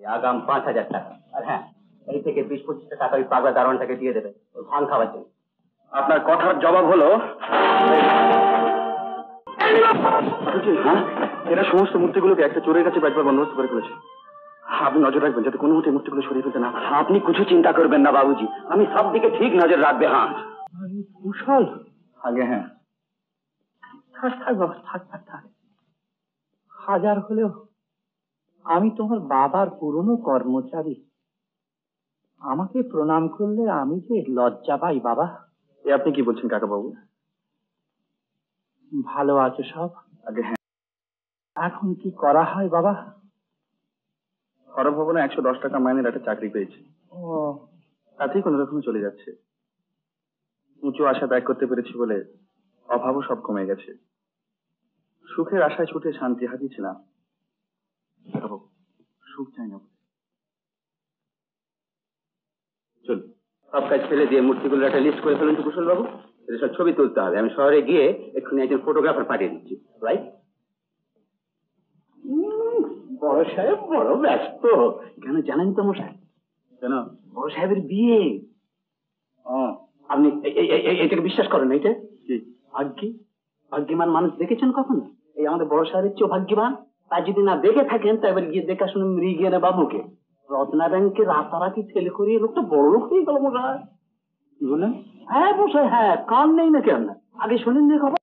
আগাম 5,000 টাকা। আর হ্যাঁ, এই থেকে 20-25 টাকা ওই পাগলা দারোয়ানটাকে দিয়ে দেবে ওই ধান খাওয়ার জন্য। আপনার কথার জবাব হলো এরা সমস্ত মূর্তিগুলোকে একটা চোরের কাছে বেচবার বন্দোবস্ত করে ফেলেছে। আপনি নজর রাখবেন যাতে কোনো মতে মূর্তিগুলো সরিয়ে ফেলতে না পারে। আপনি কিছু চিন্তা করবেন না বাবুজি, আমি সব দিকে ঠিক নজর রাখবে। হ্যাঁ কুশল। আগে হ্যাঁ, থাক থাক বাবা, থাক থাক থাক। হাজার হলেও আমি তোমার বাবার পুরনো কর্মচারী, আমাকে প্রণাম করলে আমি যে লজ্জা পাই বাবা। আপনি কি বলছেন কাকা বাবু? ভালো আছো সব? আগে হ্যাঁ। এখন কি করা হয় বাবা? হর ভবনে 110 টাকা মাইনের একটা চাকরি পেয়েছি। ও, তাতেই কোন রকম চলে যাচ্ছে। উঁচু আশা ত্যাগ করতে পেরেছি বলে অভাবও সব কমে গেছে। সুখের আশায় ছুটে শান্তি হারিয়েছিলাম। সুখ চাই না। চল, সব কাজ ফেলে দিয়ে মূর্তিগুলোর একটা লিস্ট করে ফেলুন তো কুশল বাবু। সব ছবি তুলতে হবে। আমি শহরে গিয়ে এক্ষুনি একজন ফটোগ্রাফার পাঠিয়ে দিচ্ছি। রাইট? বড় সাহেব বড় ব্যস্ত। কেন জানেন তো মশাই? কেন? বড় সাহেবের বিয়ে। আপনি এটাকে বিশ্বাস করেন? এইটা কি ভাগ্যবান মানুষ দেখেছেন কখনো? এই আমাদের বড় সাহেবের চেয়েও ভাগ্যবান। তাই যদি না দেখে থাকেন তা এবার গিয়ে দেখা শুনে মৃগিয়ে না বাবুকে। রত্না ব্যাংকে রাতারাতি ছেলে করিয়ে লোকটা বড় লোক হয়ে গেল মশাই। কি বলেন? হ্যাঁ মশাই, হ্যাঁ, কান নেই না কেন? আগে শোনেন যে খবর।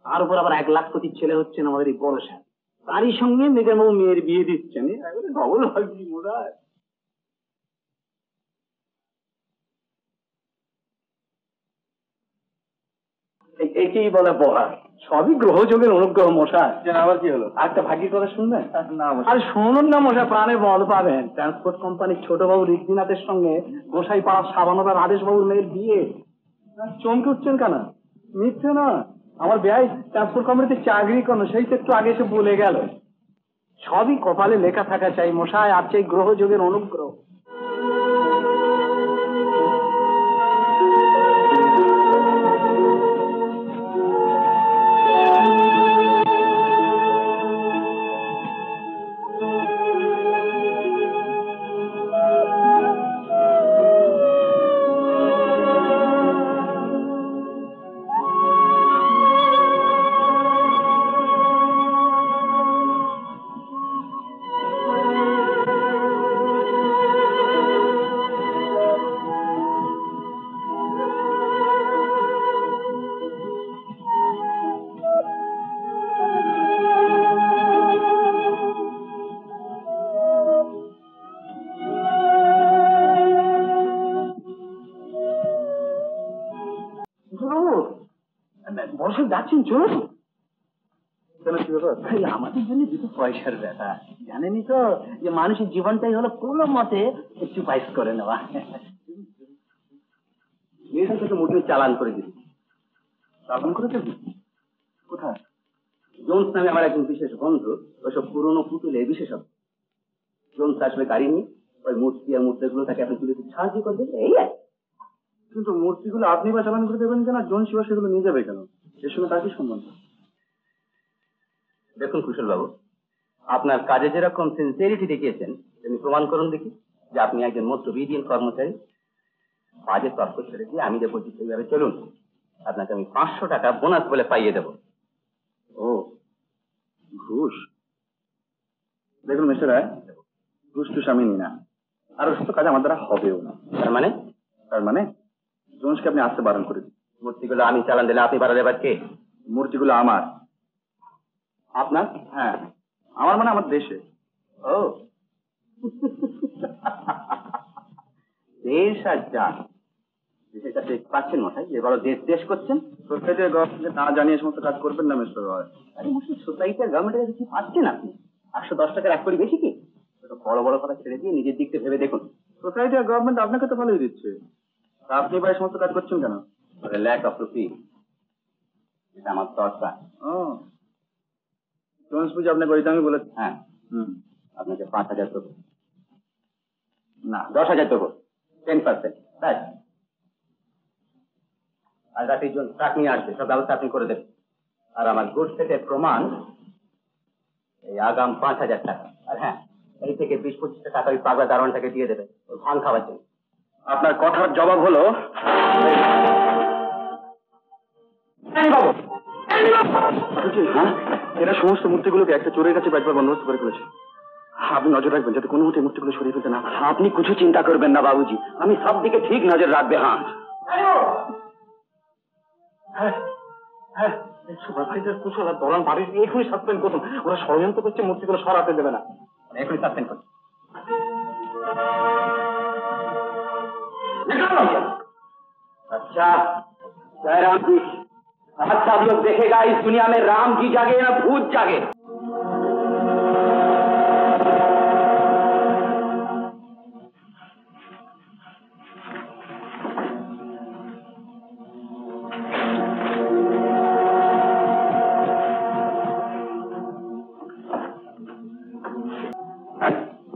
তার উপর আবার 1 লাখ কোটি ছেলে হচ্ছেন আমাদের এই বড় সাহেব। তারই সঙ্গে মেয়ের মেয়ের বিয়ে দিচ্ছেন। ডবল ভাগ্যি মশাই। একেই বলে বহার। সবই গ্রহযোগের অনুগ্রহ মশাই। আবার কি হলো? একটা ভাগ্যের কথা শুনবেন? না আর শুনুন না মশাই, প্রাণে বল পাবেন। ট্রান্সপোর্ট কোম্পানির ছোট বাবু ঋদ্ধিনাথের সঙ্গে গোসাই পাড়ার সাবানদার আদেশ বাবুর মেয়ের বিয়ে। চমকে উঠছেন কেন? মিথ্যে না, আমার ভাই ট্রান্সপোর্ট কোম্পানিতে চাকরি করেন, সেই তো একটু আগে এসে বলে গেল। সবই কপালে লেখা থাকা চাই মশাই, আর চাই গ্রহযোগের অনুগ্রহ। বর্ষা যাচ্ছেন, চলুন। আমাদের জন্য দুটো পয়সার ব্যাপার, জানেনই তো যে মানুষের জীবনটাই হলো কোনো মতে একটু পাইস করে নেওয়া। মেয়েটা থেকে মোটর চালান করে দিবি। চালান করে দেবি? কোথায়? জোন্স নামে আমার একজন বিশেষ বন্ধু, ওইসব পুরনো পুতুলের বিশেষজ্ঞ। জোন্স আসবে গাড়ি নিয়ে, ওই মূর্তি আর মুদ্রাগুলো তাকে আপনি তুলে দিতে সাহায্য করবেন, এই আর। কিন্তু মূর্তিগুলো আপনি বা চালান করে দেবেন কেন? জন শিবা সেগুলো নিয়ে যাবে কেন? এর সঙ্গে তার কি সম্বন্ধ? দেখুন কুশল বাবু, আপনার কাজে যেরকম সিনসিয়ারিটি দেখিয়েছেন তেমনি প্রমাণ করুন দেখি যে আপনি একজন মধ্যবিত্ত কর্মচারী। কাজে তর্ক ছেড়ে দিয়ে আমি যে বলছি সেইভাবে চলুন, আপনাকে আমি 500 টাকা বোনাস বলে পাইয়ে দেবো। ও, ঘুষ? দেখুন মিস্টার রায়, ঘুষ টুস আমি নি না, আর ওসব কাজ আমার দ্বারা হবেও না। তার মানে জোন্সকে আপনি আসতে বারণ করে দিন। মূর্তিগুলো আমি চালান দিলে আপনি বাড়ালে এবার কে? মূর্তিগুলো আমার। আপনার? হ্যাঁ, আমার মানে আমার দেশে। ও, দেশ আর যান, দেশের কাছে পাচ্ছেন মশাই, যে বড় দেশ দেশ করছেন। সোসাইটি আর গভর্নমেন্টকে না জানিয়ে সমস্ত কাজ করবেন না মিস্টার রয়। আরে মশাই, সোসাইটি আর গভর্নমেন্টের কাছে কি পাচ্ছেন আপনি? 110 টাকার 1 কোটি বেশি কি? বড় বড় কথা ছেড়ে দিয়ে নিজের দিকটা ভেবে দেখুন। সোসাইটি আর গভর্নমেন্ট আপনাকে তো ভালোই দিচ্ছে, আপনি ভাই সমস্ত কাজ করছেন কেন? ল্যাক অফ রুপি, এটা আমার দরকার। জোন্স বুঝি আপনাকে ওইটা আমি বলেছি? হ্যাঁ, আপনাকে 5,000 দেবো। না, 10,000 দেবো, 10%। তাই আর রাতের জন্য ট্রাক নিয়ে আসবে, সব ব্যবস্থা আপনি করে দেবেন। আর আমার গুড সেটের প্রমাণ এই আগাম 5,000 টাকা। আর হ্যাঁ, এই থেকে 20-25 টাকা ওই পাগলা দারোয়ানটাকে দিয়ে দেবে ওই ধান খাওয়ার জন্য। আপনার কথার জবাব হলো হ্যাঁ, এরা সমস্ত মূর্তিগুলোকে একটা চোরের কাছে বেচবার বন্দোবস্ত করে ফেলেছে। আপনি নজর রাখবেন যাতে কোনো মতে মূর্তিগুলো সরিয়ে ফেলতে না পারে। আপনি কিছু চিন্তা করবেন না বাবুজি, আমি সব দিকে ঠিক নজর রাখবে। হ্যাঁ, সুপারভাইজার কুশল আর দলান বাড়ির এখনই সাসপেন্ড করুন, ওরা ষড়যন্ত্র করছে মূর্তিগুলো সরাতে দেবে না। এখনই সাসপেন্ড করুন। अच्छा जयराम जी, आज सब लोग देखेगा इस दुनिया में राम जी जागे या भूत जागे।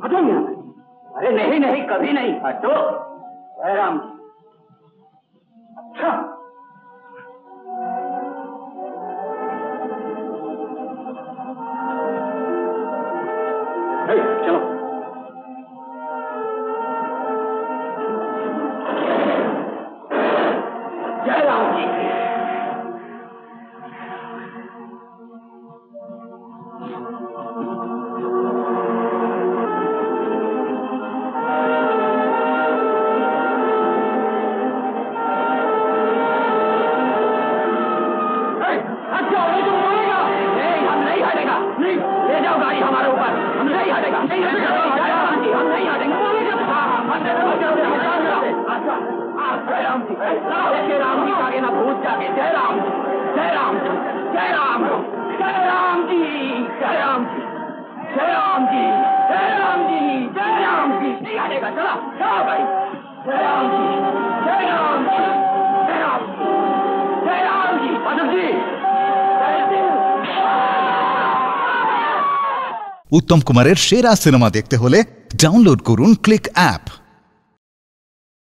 हटो यहाँ से। अरे नहीं नहीं, कभी नहीं, हटो। जयराम जी। अच्छा চলো। जयराम जी। ले जाओ गाड़ी हमारे ऊपर, हम नहीं हटेगा, नहीं हटेगा, हम नहीं हटेगा। जयराम जी, राम जी जागे ना भूत जागे। जयराम जयराम जयराम जयराम जी, जयराम जी, जयराम जी, जयराम जी, जयराम जी, नहीं हटेगा। चलो चलो भाई। जयराम जी, जयराम जी, जयराम जयराम जी, अशोक जी। উত্তম কুমারের সেরা সিনেমা দেখতে হলে ডাউনলোড করুন ক্লিক অ্যাপ।